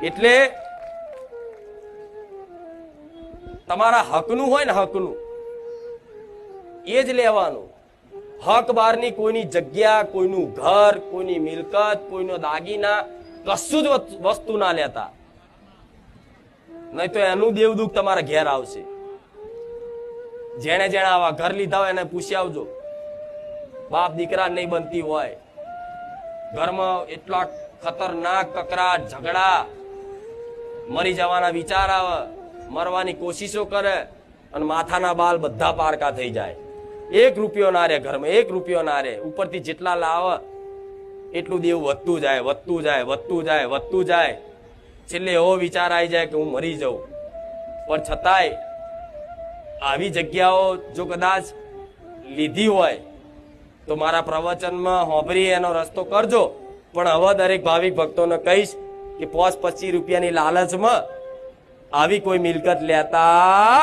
એટલે તમારા હકનું હોય ને, હકનું એ જ લેવાનું. હક બહારની કોઈની જગ્યા, કોઈનું ઘર, કોઈની મિલકત, કોઈનો દાગીના, કશું જ વસ્તુ ના લેતા, નહીં તો એનું દેવ દુઃખ તમારા ઘેર આવશે. જેને જેને આવા ઘર લીધા હોય એને પૂછી આવજો. બાપ દીકરા નહીં બનતી હોય, ઘરમાં એટલા ખતરનાક કકરાટ, ઝઘડા, મરી જવાના વિચાર આવે, મરવાની કોશિશો કરે અને માથાના બાલ બધા પારકા થઈ જાય. 1 રૂપિયો ના રે ઘરમાં, 1 રૂપિયો ના રે. ઉપરથી જેટલા લાવે એટલું દેવ વધતું જાય, વધતું જાય, વધતું જાય, વધતું જાય. છેલ્લે એવો વિચાર આવી જાય કે હું મરી જાઉં. પણ છતાંય આવી જગ્યાઓ જો કદાચ લીધી હોય તો મારા પ્રવચનમાં હોંભરી એનો રસ્તો કરજો. પણ હવે દરેક ભાવિક ભક્તોને કહીશ કે 5-25 રૂપિયાની લાલચમાં આવી કોઈ મિલકત લેતા